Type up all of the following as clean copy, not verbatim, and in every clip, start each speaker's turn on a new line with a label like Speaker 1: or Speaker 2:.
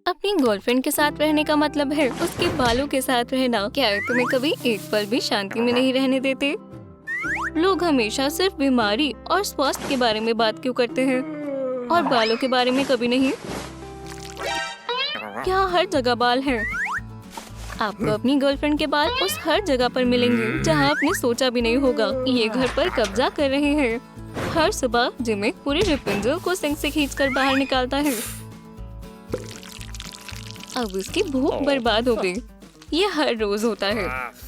Speaker 1: अपनी गर्लफ्रेंड के साथ रहने का मतलब है उसके बालों के साथ रहना। क्या तुम्हें कभी एक पल भी शांति में नहीं रहने देते? लोग हमेशा सिर्फ बीमारी और स्वास्थ्य के बारे में बात क्यों करते हैं और बालों के बारे में कभी नहीं? यहाँ हर जगह बाल हैं। आपको अपनी गर्लफ्रेंड के बाल उस हर जगह पर मिलेंगे जहाँ आपने सोचा भी नहीं होगा। ये घर पर कब्जा कर रहे हैं। हर सुबह जिम एक पूरी रेपुंजल को सिंक से खींचकर बाहर निकालता है। अब उसकी भूख बर्बाद हो गई। ये हर रोज होता है।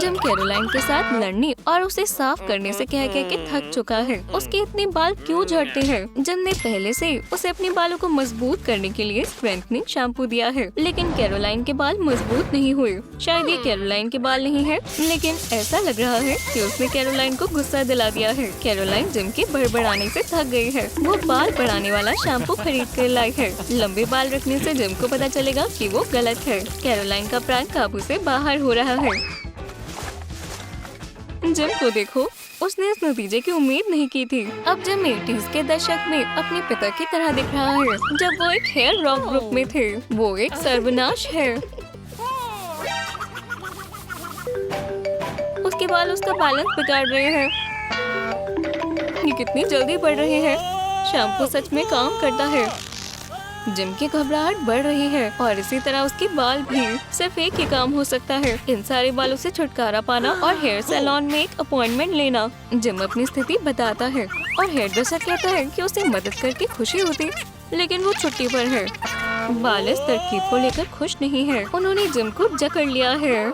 Speaker 1: जिम कैरोलाइन के साथ लड़ने और उसे साफ करने से कह के थक चुका है। उसके इतने बाल क्यों झड़ते हैं? जिम ने पहले से उसे अपने बालों को मजबूत करने के लिए स्ट्रेंथनिंग शैम्पू दिया है, लेकिन कैरोलाइन के बाल मजबूत नहीं हुए। शायद ये कैरोलाइन के बाल नहीं है, लेकिन ऐसा लग रहा है कि उसने कैरोलाइन को गुस्सा दिला दिया है। कैरोलाइन जिम के बड़बड़ाने से थक गई है। वो बाल बढ़ाने वाला शैम्पू खरीद कर लाई है। लंबे बाल रखने से जिम को पता चलेगा कि वो गलत है। कैरोलाइन का प्रैंक काबू से बाहर हो रहा है। जिम को देखो, उसने इस नतीजे की उम्मीद नहीं की थी। अब जिम 80s के दशक में अपने पिता की तरह दिख रहा है, जब वो एक हेयर रॉक ग्रुप में थे। वो एक सर्वनाश है। उसके बाल उसका बैलेंस बिगाड़ रहे हैं। ये कितनी जल्दी बढ़ रही है। शैम्पू सच में काम करता है। जिम की घबराहट बढ़ रही है और इसी तरह उसके बाल भी। सिर्फ एक ही काम हो सकता है, इन सारे बालों से छुटकारा पाना और हेयर सैलून में एक अपॉइंटमेंट लेना। जिम अपनी स्थिति बताता है और हेयर ड्रेसर कहता है कि उसे मदद करके खुशी होती, लेकिन वो छुट्टी पर है। बाल इस तरकीब को लेकर खुश नहीं है। उन्होंने जिम को जकड़ लिया है।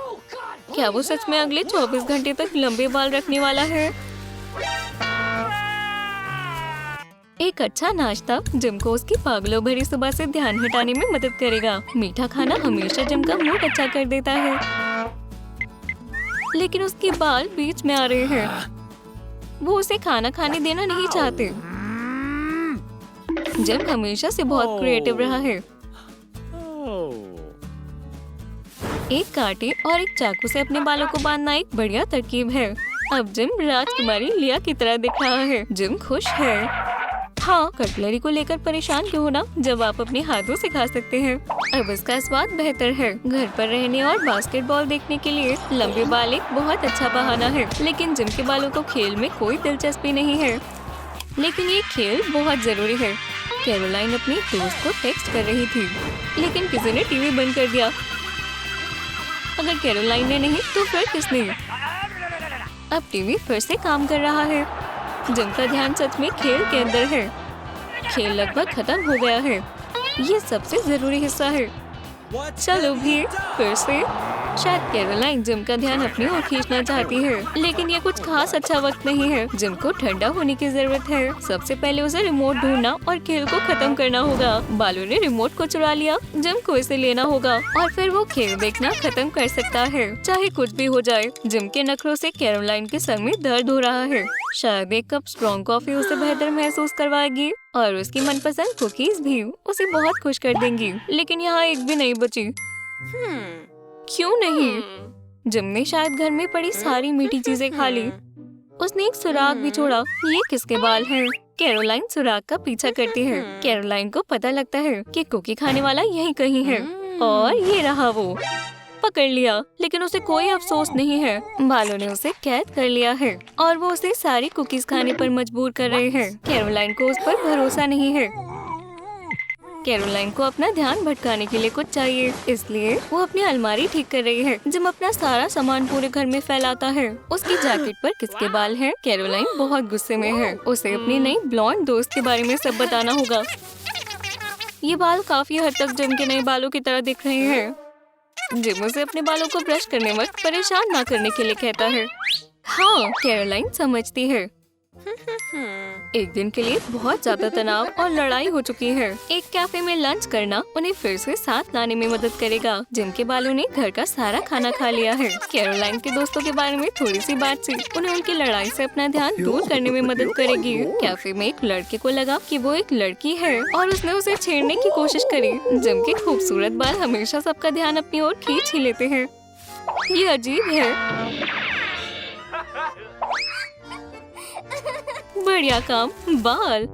Speaker 1: क्या वो सच में अगले 24 घंटे तक लंबे बाल रखने वाला है? एक अच्छा नाश्ता जिम को उसकी पागलों भरी सुबह से ध्यान हटाने में मदद करेगा। मीठा खाना हमेशा जिम का मूड अच्छा कर देता है, लेकिन उसके बाल बीच में आ रहे हैं। वो उसे खाना खाने देना नहीं चाहते। जिम हमेशा से बहुत क्रिएटिव रहा है। एक कांटे और एक चाकू से अपने बालों को बांधना एक बढ़िया तरकीब है। अब जिम राजकुमारी लिया की तरह दिख रहा है। जिम खुश है। हाँ, कटलरी को लेकर परेशान क्यों होना जब आप अपने हाथों से खा सकते हैं। अब इसका स्वाद बेहतर है। घर पर रहने और बास्केटबॉल देखने के लिए लंबे बाल एक बहुत अच्छा बहाना है, लेकिन जिम के बालों को खेल में कोई दिलचस्पी नहीं है। लेकिन ये खेल बहुत जरूरी है। कैरोलाइन अपनी दोस्त को टेक्स्ट कर रही थी, लेकिन किसी ने टीवी बंद कर दिया। अगर कैरोलाइन ने नहीं तो फिर किसने? अब टीवी फिर से काम कर रहा है। जिम का ध्यान सच में खेल के अंदर है। खेल लगभग खत्म हो गया है। ये सबसे जरूरी हिस्सा है। चलो भी फिर से। शायद कैरोलाइन जिम का ध्यान अपनी ओर खींचना चाहती है, लेकिन ये कुछ खास अच्छा वक्त नहीं है। जिम को ठंडा होने की जरूरत है। सबसे पहले उसे रिमोट ढूंढना और खेल को खत्म करना होगा। बालों ने रिमोट को चुरा लिया। जिम को इसे लेना होगा और फिर वो खेल देखना खत्म कर सकता है, चाहे कुछ भी हो जाए। जिम के नखरों से कैरोलाइन के सर में दर्द हो रहा है। शायद एक कप स्ट्रॉन्ग कॉफी उसे बेहतर महसूस करवाएगी और उसकी मनपसंद कुकीज भी उसे बहुत खुश कर देंगी। लेकिन यहाँ एक भी नहीं बची। क्यों नहीं? जिम ने शायद घर में पड़ी सारी मीठी चीजें खा ली। उसने एक सुराग भी छोड़ा। ये किसके बाल हैं? कैरोलाइन सुराग का पीछा करती है। कैरोलाइन को पता लगता है कि कुकी खाने वाला यहीं कहीं है और ये रहा वो। पकड़ लिया, लेकिन उसे कोई अफसोस नहीं है। बालों ने उसे कैद कर लिया है और वो उसे सारी कुकीज खाने पर मजबूर कर रहे हैं। कैरोलाइन को उस पर भरोसा नहीं है। कैरोलाइन को अपना ध्यान भटकाने के लिए कुछ चाहिए, इसलिए वो अपनी अलमारी ठीक कर रही है। जिम अपना सारा सामान पूरे घर में फैलाता है। उसकी जैकेट पर किसके बाल हैं? कैरोलाइन बहुत गुस्से में है। उसे अपनी नई ब्लॉन्ड दोस्त के बारे में सब बताना होगा। ये बाल काफी हद तक जिम के नए बालों की तरह दिख रहे हैं। जिम उसे अपने बालों को ब्रश करने वक्त परेशान ना करने के लिए कहता है। हाँ, कैरोलाइन समझती है। एक दिन के लिए बहुत ज्यादा तनाव और लड़ाई हो चुकी है। एक कैफे में लंच करना उन्हें फिर से साथ लाने में मदद करेगा। जिम के बालों ने घर का सारा खाना खा लिया है। कैरोलाइन के दोस्तों के बारे में थोड़ी सी बातचीत उन्हें उनकी लड़ाई से अपना ध्यान दूर करने में मदद करेगी। कैफे में एक लड़के को लगा कि वो एक लड़की है और उसने उसे छेड़ने की कोशिश करी। जिम के खूबसूरत बाल हमेशा सबका ध्यान अपनी ओर खींच ही लेते हैं। ये अजीब है। बढ़िया काम। बाल।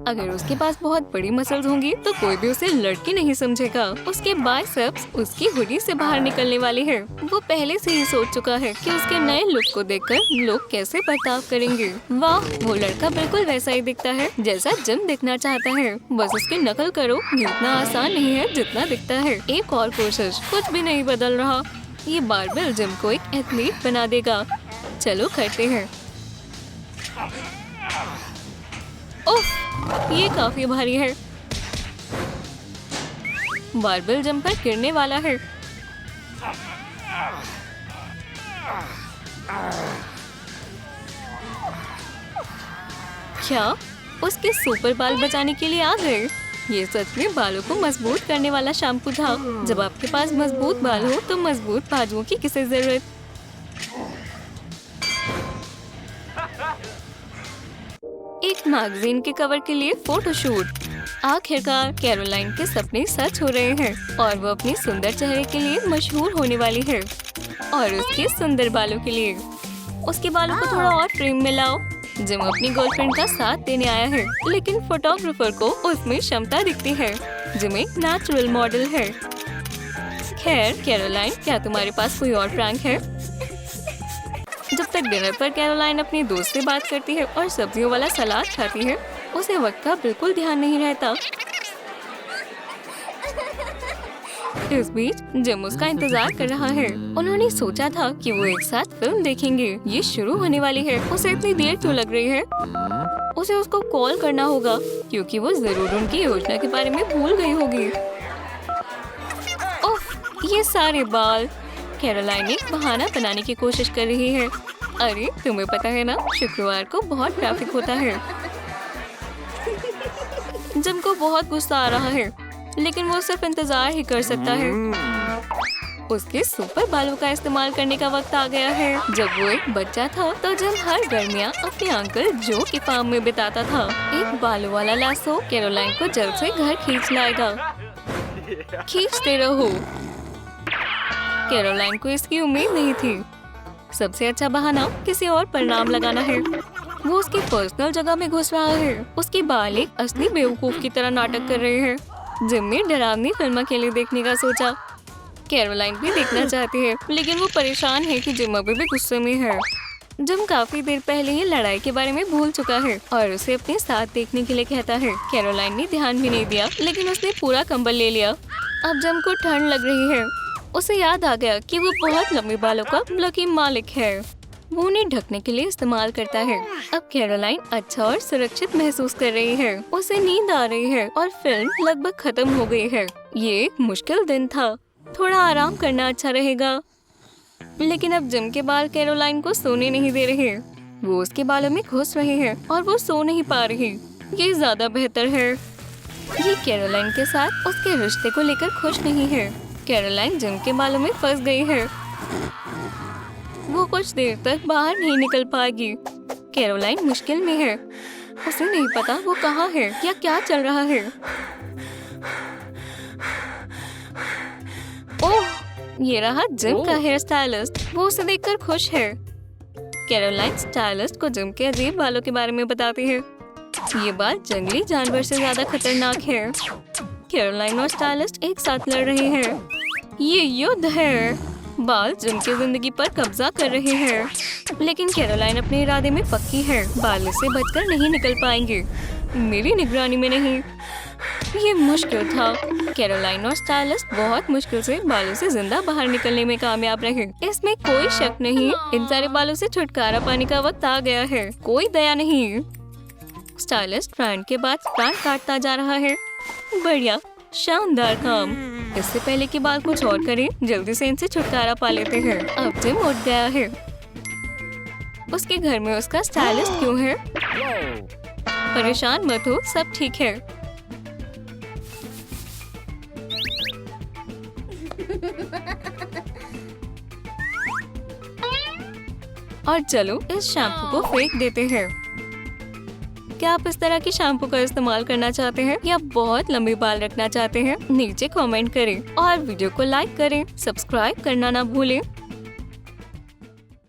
Speaker 1: अगर उसके पास बहुत बड़ी मसल्स होंगी तो कोई भी उसे लड़की नहीं समझेगा। उसके बाइसेप्स उसकी हुडी से बाहर निकलने वाले हैं। वो पहले से ही सोच चुका है कि उसके नए लुक को देखकर लोग कैसे बर्ताव करेंगे। वाह, वो लड़का बिल्कुल वैसा ही दिखता है जैसा जिम दिखना चाहता है। बस उसकी नकल करो। ये इतना आसान नहीं है जितना दिखता है। एक और कोशिश, कुछ भी नहीं बदल रहा। ये बारबेल जिम को एक एथलीट बना देगा। चलो करते हैं। ओह, ये काफी भारी है। बारबेल जंपर गिरने वाला है। क्या उसके सुपर बाल बचाने के लिए आ गए? ये सच में बालों को मजबूत करने वाला शैम्पू था। जब आपके पास मजबूत बाल हो तो मजबूत बाजुओं की किसे जरूरत। एक मैगजीन के कवर के लिए फोटोशूट। आखिरकार कैरोलाइन के सपने सच हो रहे हैं और वो अपने सुंदर चेहरे के लिए मशहूर होने वाली है और उसके सुंदर बालों के लिए। उसके बालों को थोड़ा और फ्रेम में लाओ। जिम अपनी गर्लफ्रेंड का साथ देने आया है, लेकिन फोटोग्राफर को उसमें क्षमता दिखती है। जिम एक नेचुरल मॉडल है। खैर कैरोलाइन, क्या तुम्हारे पास कोई और प्रैंक है? जब तक डिनर पर कैरोलाइन अपनी दोस्त से बात करती है और सब्जियों वाला सलाद खाती है, उसे वक्त का बिल्कुल ध्यान नहीं रहता। इस बीच जिम उसका इंतजार कर रहा है। उन्होंने सोचा था कि वो एक साथ फिल्म देखेंगे। ये शुरू होने वाली है। उसे इतनी देर क्यों लग रही है? उसे उसको कॉल करना होगा क्योंकि वो जरूर उनकी योजना के बारे में भूल गई होगी। ओह, ये सारे बाल। कैरोलाइन एक बहाना बनाने की कोशिश कर रही है। अरे तुम्हें पता है ना, शुक्रवार को बहुत ट्रैफिक होता है। जिम को बहुत गुस्सा आ रहा है, लेकिन वो सिर्फ इंतजार ही कर सकता है। उसके सुपर बालों का इस्तेमाल करने का वक्त आ गया है। जब वो एक बच्चा था तो जिम हर गर्मियाँ अपने अंकल जो की फार्म में बिताता था। एक बालों वाला लासो कैरोलाइन को जल्द से घर खींच लाएगा। खींचते रहो। कैरोलाइन को इसकी उम्मीद नहीं थी। सबसे अच्छा बहाना किसी और पर नाम लगाना है। वो उसकी पर्सनल जगह में घुस रहा है। उसके बाल एक असली बेवकूफ की तरह नाटक कर रहे हैं। जिम ने डरावनी फिल्म अकेले देखने का सोचा। कैरोलाइन भी देखना चाहती है, लेकिन वो परेशान है कि जिम अभी भी गुस्से में है। जिम काफी देर पहले ही लड़ाई के बारे में भूल चुका है और उसे अपने साथ देखने के लिए कहता है। कैरोलाइन ने ध्यान भी नहीं दिया, लेकिन उसने पूरा कंबल ले लिया। अब जिम को ठंड लग रही है। उसे याद आ गया कि वो बहुत लंबे बालों का लकी मालिक है। वो उन्हें ढकने के लिए इस्तेमाल करता है। अब कैरोलाइन अच्छा और सुरक्षित महसूस कर रही है। उसे नींद आ रही है और फिल्म लगभग खत्म हो गई है। ये एक मुश्किल दिन था। थोड़ा आराम करना अच्छा रहेगा, लेकिन अब जिम के बाल कैरोलाइन को सोने नहीं दे रहे। वो उसके बालों में घुस रहे हैं और वो सो नहीं पा रही। ये ज्यादा बेहतर है। ये कैरोलाइन के साथ उसके रिश्ते को लेकर खुश नहीं है। कैरोलाइन जिम के बालों में फंस गई है। वो कुछ देर तक बाहर नहीं निकल पाएगी। कैरोलाइन मुश्किल में है। उसे नहीं पता वो कहाँ है या क्या चल रहा है। ओह, ये रहा जिम का हेयर स्टाइलिस्ट। वो उसे देखकर खुश है। कैरोलाइन स्टाइलिस्ट को जिम के अजीब बालों के बारे में बताती है। ये बाल जंगली जानवर से ज्यादा खतरनाक है। कैरोलाइन और स्टाइलिस्ट एक साथ लड़ रहे हैं। ये युद्ध है। बाल जिम की जिंदगी पर कब्जा कर रहे हैं, लेकिन कैरोलाइन अपने इरादे में पक्की है। बाल से बचकर नहीं निकल पाएंगे, मेरी निगरानी में नहीं। ये मुश्किल था। कैरोलाइन और स्टाइलिस्ट बहुत मुश्किल से बालों से जिंदा बाहर निकलने में कामयाब रहे। इसमें कोई शक नहीं, इन सारे बालों से छुटकारा पाने का वक्त आ गया है। कोई दया नहीं। स्टाइलिस्ट स्ट्रैंड के बाद स्ट्रैंड काटता जा रहा है। बढ़िया, शानदार काम। इससे पहले कि बाल कुछ और करें, जल्दी से इनसे छुटकारा पा लेते हैं। अब जिम उठ गया है। उसके घर में उसका स्टाइलिस्ट क्यों है? परेशान मत हो, सब ठीक है। और चलो इस शैम्पू को फेंक देते हैं। क्या आप इस तरह के शैम्पू का इस्तेमाल करना चाहते हैं या बहुत लंबे बाल रखना चाहते हैं? नीचे कमेंट करें और वीडियो को लाइक करें। सब्सक्राइब करना ना भूलें।